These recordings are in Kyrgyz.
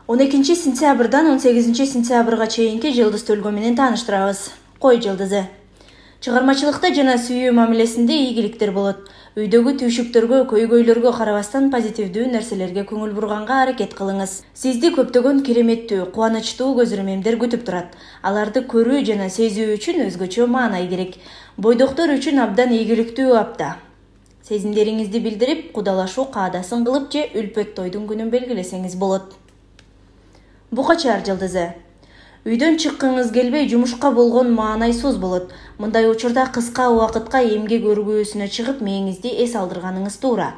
12-сентябрдан 18-сентябрга чейинки жылдыз төлгө менен тааныштырабыз. Кой жылдызы. Чыгармачылыкта жана сүйүү мамилесинде ийгиликтер болот. Үйдөгү түйшүктөргө, көйгөйлөргө карабастан позитивдүү нерселерге көңүл бурганга аракет кылыңыз. Сизди көптөгөн кереметтүү, кубанычтуу көзөремемдер күтүп турат. Аларды көрүү жана сезүү үчүн өзгөчө маанай керек. Бойдоктор үчүн абдан ийгиликтүү апта. Сезимдериңизди билдирип, кудалашуу каадасын кылып же үлпөт тойдун күнүн белгилесеңиз болот. Бука-чаар жылдызы. Үйдөн чыккыңыз келбей, жумушка болгон маанайсыз болот. Мындай учурда кыска убакытка эмгек өргүүсүнө чыгып, мээңизди эс алдырганыңыз туура.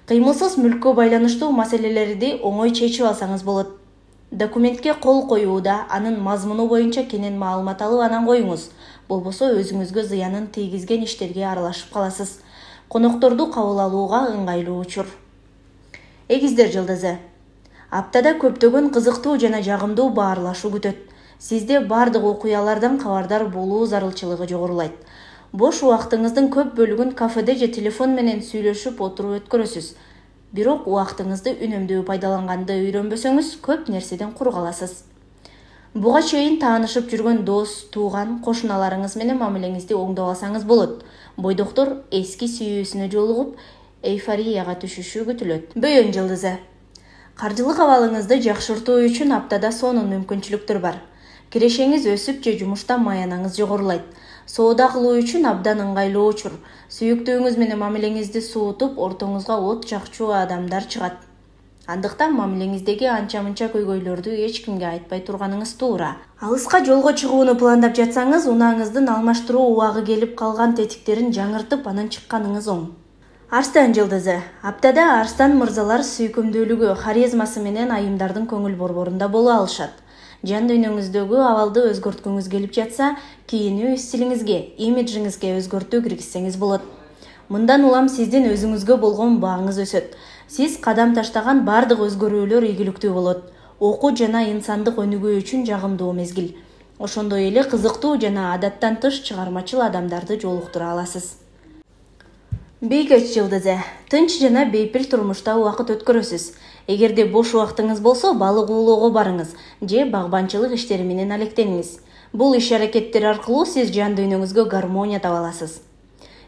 Кыймылсыз мүлккө байланыштуу маселелерди оңой чечип алсаңыз болот. Документке кол коюуда анын мазмуну боюнча кенен маалымат алып анан коюңуз. Болбосо өзүңүзгө зыянын тийгизген иштерге аралашып каласыз. Конокторду кабыл алууга ыңгайлуу учур. Эгиздер жылдызы. Аптада көптөгөн кызыктуу жана жагымдуу баарлашуу күтөт. Сизде бардык окуялардан кабардар болуу зарылчылыгы жогорулайт. Бош убактыңыздын көп бөлүгүн кафеде же телефон менен сүйлөшүп отуруп өткөрөсүз. Бирок убактыңызды үнөмдүү пайдаланганды үйрөнбөсөңүз, көп нерседен кур каласыз. Буга чейин таанышып жүргөн дос, тууган, кошуналарыңыз менен мамилеңизди оңдоп алсаңыз болот. Бойдоктор эски сүйүүсүнө жолугуп, эйфорияга түшүшү күтүлөт. Бөйөн жылдызы. Каржылык абалыңызды жакшыртуу үчүн аптада сонун мүмкүнчүлүктөр бар. Кирешеңиз өсүп же жумушта маянаңыз жогорулайт. Соода кылуу үчүн абдан ыңгайлуу учур. Сүйүктүүңүз менен мамилеңизди суутуп, ортоңузга от жакчуу адамдар чыгат. Андыктан мамилеңиздеги анча-мынча көйгөйлөрдү эч кимге айтпай турганыңыз туура. Алыска жолго чыгууну пландап жатсаңыз, унааңыздын алмаштыруу убагы келип калган тетиктерин жаңыртып, анан чыкканыңыз оң. Арстан жылдызы. Аптада арстан мырзалар сүйкүмдүүлүгү, харизмасы менен айымдардын көңүл борборунда боло алышат. Жан дүйнөңүздөгү абалды өзгөрткүңүз келип жатса, кийинүү стилиңизге, имиджиңизге өзгөртүү киргизсеңиз болот. Мындан улам сиздин өзүңүзгө болгон бааңыз өсөт. Сиз кадам таштаган бардык өзгөрүүлөр ийгиликтүү болот. Окуу жана инсандык өнүгүү үчүн жагымдуу мезгил. Ошондой эле кызыктуу жана адаттан тыш чыгармачыл адамдарды жолуктура аласыз. Бейкөч жылдызы. Тынч жана бейпил турмушта убакыт өткөрөсүз. Эгерде бош убактыңыз болсо, балык уулоого барыңыз же багбанчылык иштери менен алектениңиз. Бул иш-аракеттер аркылуу сиз жан дүйнөңүзгө гармония таба аласыз.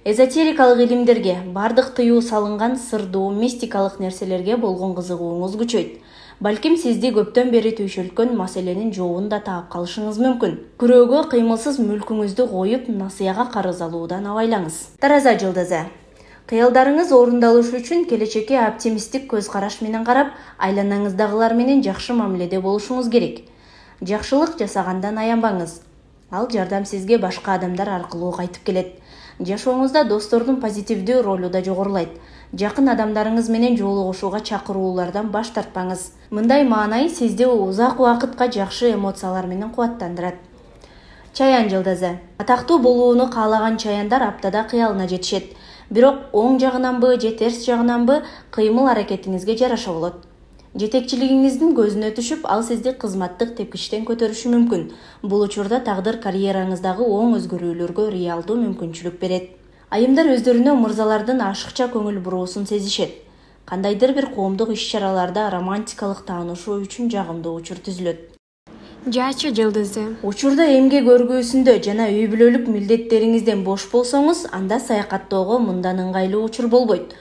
Эзотерикалык илимдерге, бардык тыюу салынган сырдуу, мистикалык нерселерге болгон кызыгууңуз күчөйт. Балким сизди көптөн бери түйшөлткөн маселенин жообун да таап калышыңыз мүмкүн. Күрөөгө кыймылсыз мүлкүңүздү коюп, насыяга карыз алуудан абайлаңыз. Тараза жылдызы. Кыялдарыңыз орундалышы үчүн келечекке оптимисттик көз караш менен карап, айланаңыздагылар менен жакшы мамиледе болушуңуз керек. Жакшылык жасагандан аянбаңыз. Ал жардам сизге башка адамдар аркылуу кайтып келет. Жашооңузда достордун позитивдүү ролу да жогорулайт. Жакын адамдарыңыз менен жолугушууга чакыруулардан баш тартпаңыз. Мындай маанай сизди узак убакытка жакшы эмоциялар менен кубаттандырат. Чаян жылдызы. Атактуу болууну каалаган чаяндар аптада кыялына жетишет. Бирок оң жагынанбы же терс жагынанбы кыймыл аракетиңизге жараша болот. Жетекчилигиңиздин көзүнө түшүп, ал сизди кызматтык тепкичтен көтөрүшү мүмкүн. Бул учурда тагдыр карьераңыздагы оң өзгөрүүлөргө реалдуу мүмкүнчүлүк берет. Айымдар өздөрүнө мырзалардын ашыкча көңүл буруусун сезишет. Кандайдыр бир коомдук иш-чараларда романтикалык таанышуу үчүн жагымдуу учур түзүлөт. Жаачы жылдызы. Учурда эмгек өргүүсүндө жана үй бүлөлүк милдеттериңизден бош болсоңуз, анда саякаттоого мындан ыңгайлуу учур болбойт.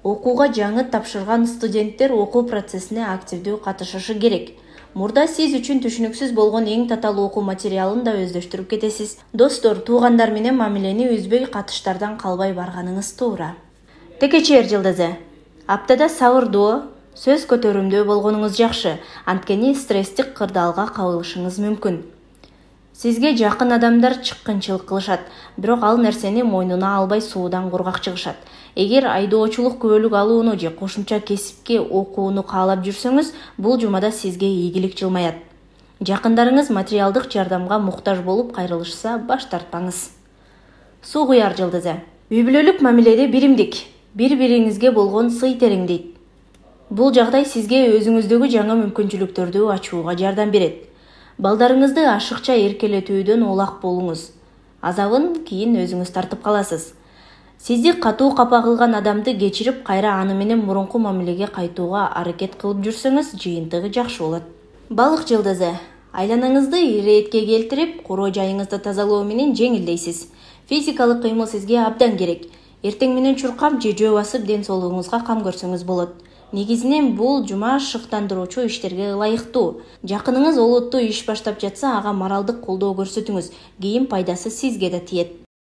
Окууга жаңы тапшырган студенттер окуу процессине активдүү катышышы керек. Мурда сиз үчүн түшүнүксүз болгон эң татаал окуу материалын да өздөштүрүп кетесиз. Достор, туугандар менен мамилени үзбөй, катыштардан калбай барганыңыз туура. Текечер жылдызы. Аптада сабырдуу, сөз көтөрүмдүү болгонуңуз жакшы, анткени стресстик кырдаалга кабылышыңыз мүмкүн. Сизге жакын адамдар чыккынчылык кылышат, бирок ал нерсени мойнуна албай суудан кургак чыгышат. Эгер айдоочулук күбөлүк алууну же кошумча кесипке окууну каалап жүрсөңүз, бул жумада сизге ийгилик жылмаят. Жакындарыңыз материалдык жардамга муктаж болуп кайрылышса, баш тартпаңыз. Суу куяр жылдызы. Үй бүлөлүк мамиледе биримдик, бири-бириңизге болгон сый тереңдейт. Бул жагдай сизге өзүңүздөгү жаңы мүмкүнчүлүктөрдү ачууга жардам берет. Балдарыңызды ашыкча эркелетүүдөн улак болуңуз. Азабын кийин өзүңүз тартып каласыз. Сизди катуу капа кылган адамды кечирип, кайра аны менен мурунку мамилеге кайтууга аракет кылып жүрсөңүз, жыйынтыгы жакшы болот. Балык жылдызы. Айланаңызды иретке келтирип, куроо жайыңызды тазалоо менен жеңилдейсиз. Физикалык кыймыл сизге абдан керек. Эртең менен чуркап же жөө басып ден соолугуңузга кам көрсөңүз болот. Негизинен бул жума шыктандыруучу иштерге ылайыктуу. Жакыныңыз олуттуу иш баштап жатса, ага моралдык колдоо көрсөтүңүз. Кийин пайдасы сизге да тиет.